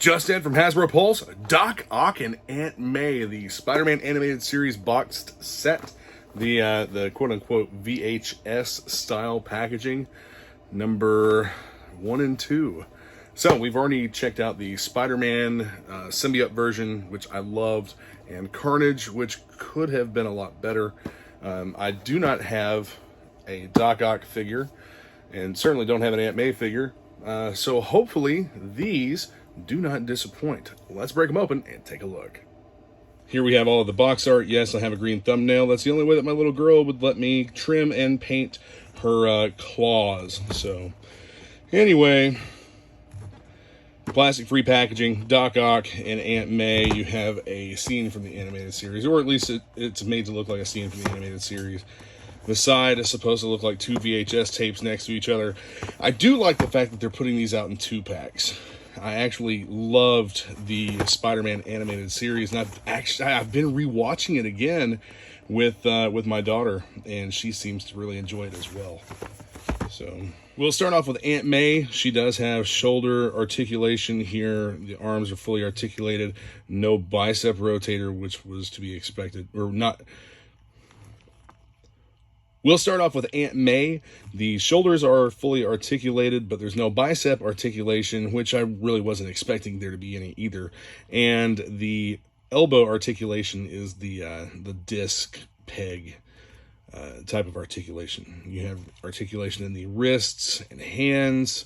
Just in from Hasbro Pulse, Doc Ock and Aunt May, the Spider-Man animated series boxed set, the quote-unquote VHS style packaging, number 1 and 2. So we've already checked out the Spider-Man symbiote version, which I loved, and Carnage, which could have been a lot better. I do not have a Doc Ock figure, and certainly don't have an Aunt May figure. So hopefully these do not disappoint. Let's break them open and take a look. Here we have all of the box art. Yes, I have a green thumbnail. That's the only way that my little girl would let me trim and paint her claws. So anyway, plastic-free packaging, Doc Ock and Aunt May. You have a scene from the animated series, or at least it's made to look like a scene from the animated series. The side is supposed to look like 2 VHS tapes next to each other. I do like the fact that they're putting these out in 2-packs. I actually loved the Spider-Man animated series, and I've been rewatching it again with my daughter, and she seems to really enjoy it as well. So we'll start off with Aunt May. She does have shoulder articulation here. The arms are fully articulated. No bicep rotator, which was to be expected, or not. We'll start off with Aunt May. The shoulders are fully articulated, but there's no bicep articulation, which I really wasn't expecting there to be any either. And the elbow articulation is the disc peg type of articulation. You have articulation in the wrists and hands.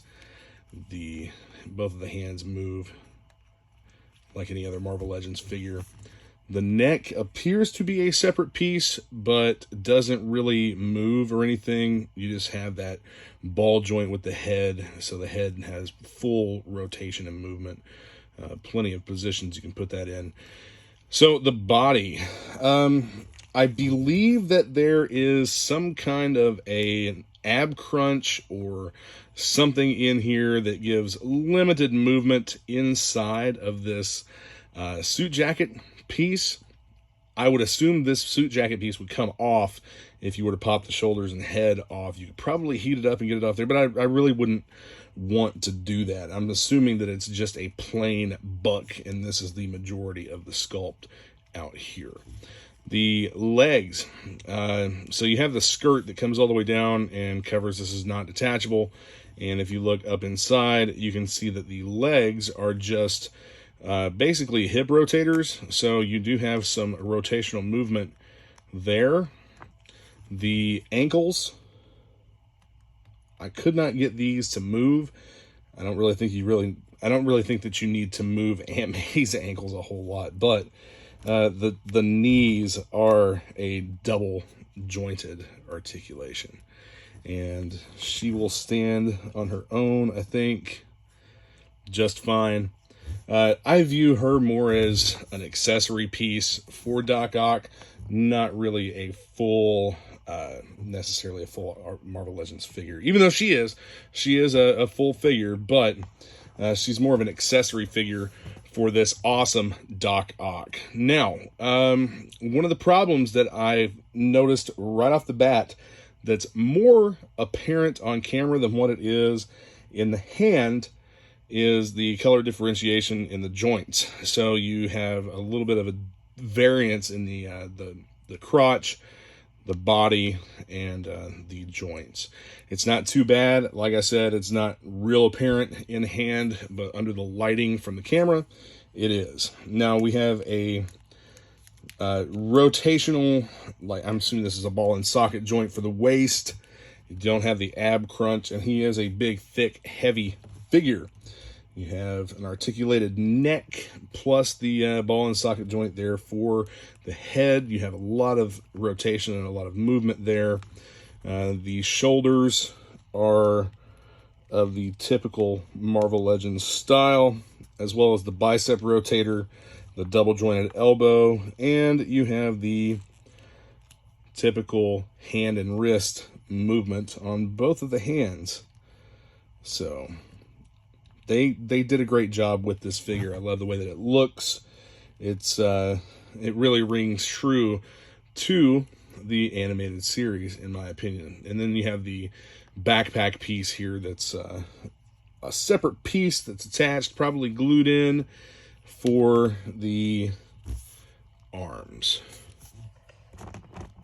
Both of the hands move like any other Marvel Legends figure. The neck appears to be a separate piece, but doesn't really move or anything. You just have that ball joint with the head, so the head has full rotation and movement. Plenty of positions you can put that in. So the body, I believe that there is some kind of an ab crunch or something in here that gives limited movement inside of this suit jacket piece. I would assume this suit jacket piece would come off if you were to pop the shoulders and head off. You could probably heat it up and get it off there, but I really wouldn't want to do that. I'm assuming that it's just a plain buck, and this is the majority of the sculpt out here. The legs, so you have the skirt that comes all the way down and covers. This is not detachable, and if you look up inside, you can see that the legs are just basically hip rotators, so you do have some rotational movement there. The ankles, I could not get these to move. I don't really think that you need to move Aunt May's ankles a whole lot, but the knees are a double jointed articulation, and she will stand on her own, I think, just fine. I view her more as an accessory piece for Doc Ock, not really a full, necessarily a full Marvel Legends figure. Even though she is a full figure, but she's more of an accessory figure for this awesome Doc Ock. Now, one of the problems that I've noticed right off the bat that's more apparent on camera than what it is in the hand is the color differentiation in the joints. So you have a little bit of a variance in the crotch, the body, and the joints. It's not too bad. Like I said, it's not real apparent in hand, but under the lighting from the camera, it is. Now we have a rotational, like I'm assuming this is a ball and socket joint for the waist. You don't have the ab crunch, and he is a big, thick, heavy figure. You have an articulated neck plus the ball and socket joint there for the head. You have a lot of rotation and a lot of movement there. The shoulders are of the typical Marvel Legends style, as well as the bicep rotator, the double jointed elbow, and you have the typical hand and wrist movement on both of the hands. So they did a great job with this figure. I love the way that it looks. It really rings true to the animated series, in my opinion. And then you have the backpack piece here that's a separate piece that's attached, probably glued in for the arms,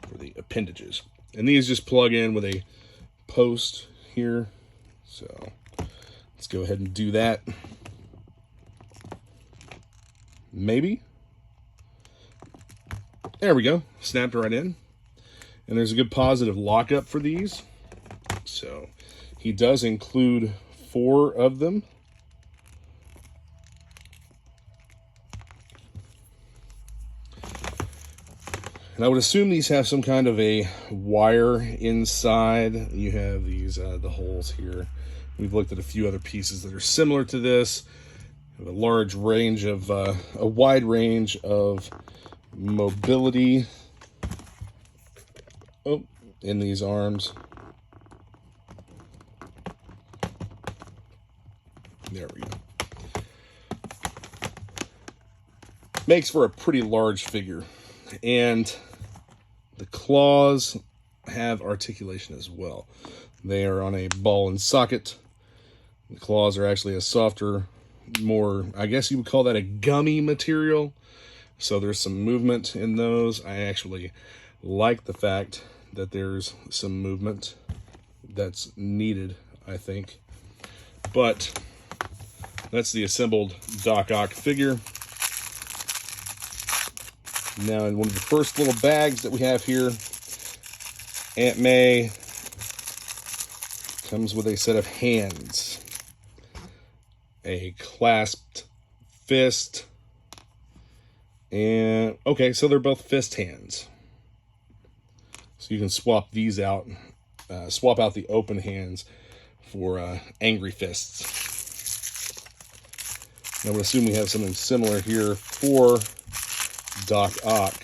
for the appendages. And these just plug in with a post here. So let's go ahead and do that. Maybe. There we go. Snapped right in. And there's a good positive lockup for these. So he does include 4 of them. And I would assume these have some kind of a wire inside. You have these, the holes here. We've looked at a few other pieces that are similar to this. A large range of, a wide range of mobility in these arms. There we go. Makes for a pretty large figure. And the claws have articulation as well. They are on a ball and socket. The claws are actually a softer, more, I guess you would call that a gummy material. So there's some movement in those. I actually like the fact that there's some movement that's needed, I think. But that's the assembled Doc Ock figure. Now, in one of the first little bags that we have here, Aunt May comes with a set of hands. A clasped fist. And, okay, so they're both fist hands. So you can swap these out. Swap out the open hands for angry fists. I would assume we have something similar here for Doc Ock.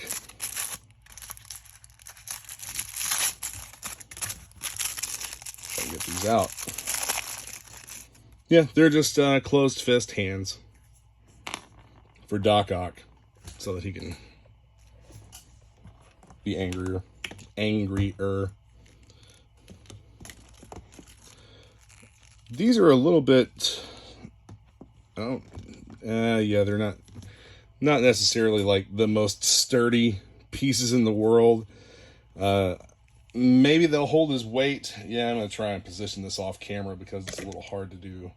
I'll get these out. Yeah, they're just closed fist hands for Doc Ock so that he can be angrier. These are a little bit, yeah, they're not necessarily like the most sturdy pieces in the world. Maybe they'll hold his weight. Yeah, I'm going to try and position this off camera because it's a little hard to do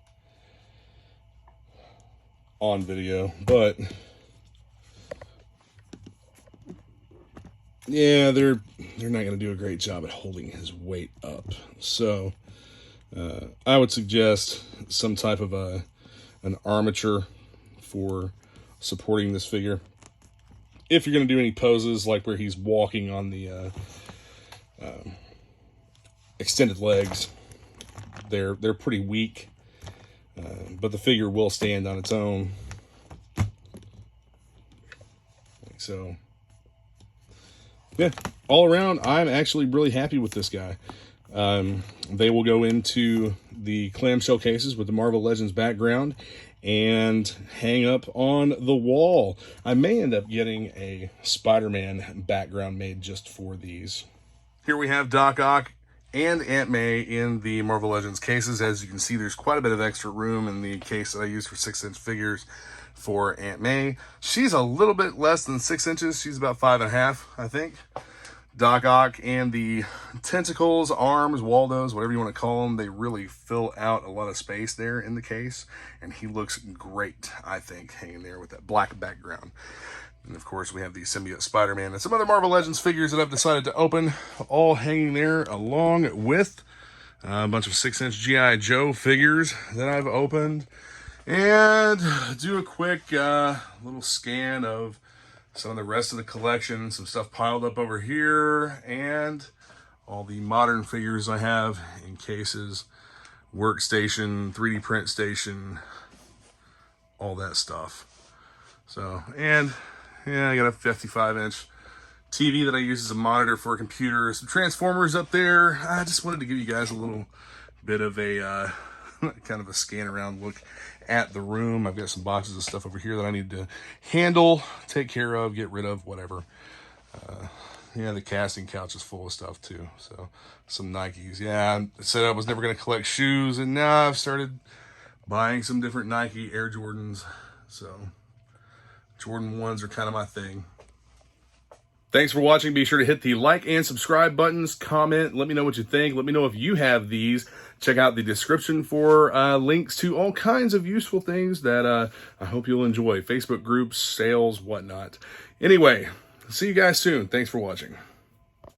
on video. But yeah, they're not going to do a great job at holding his weight up. So I would suggest some type of an armature for supporting this figure. If you're going to do any poses like where he's walking on the extended legs, they're pretty weak, but the figure will stand on its own. So yeah, all around, I'm actually really happy with this guy. They will go into the clamshell cases with the Marvel Legends background and hang up on the wall. I may end up getting a Spider-Man background made just for these. Here we have Doc Ock and Aunt May in the Marvel Legends cases. As you can see, there's quite a bit of extra room in the case that I use for 6-inch figures for Aunt May. She's a little bit less than 6 inches. She's about 5.5, I think. Doc Ock and the tentacles, arms, Waldos, whatever you want to call them, they really fill out a lot of space there in the case. And he looks great, I think, hanging there with that black background. And of course, we have the Symbiote Spider-Man and some other Marvel Legends figures that I've decided to open, all hanging there, along with a bunch of 6-inch G.I. Joe figures that I've opened. And do a quick little scan of some of the rest of the collection, some stuff piled up over here, and all the modern figures I have in cases, workstation, 3D print station, all that stuff. So, and yeah, I got a 55-inch TV that I use as a monitor for a computer, some Transformers up there. I just wanted to give you guys a little bit of a kind of a scan around look at the room. I've got some boxes of stuff over here that I need to handle, take care of, get rid of, whatever. Yeah, the casting couch is full of stuff too. So some Nikes. Yeah, I said I was never going to collect shoes, and now I've started buying some different Nike Air Jordans. So Jordan 1s are kind of my thing. Thanks for watching. Be sure to hit the like and subscribe buttons, comment, let me know what you think. Let me know if you have these. Check out the description for links to all kinds of useful things that I hope you'll enjoy. Facebook groups, sales, whatnot. Anyway, see you guys soon. Thanks for watching.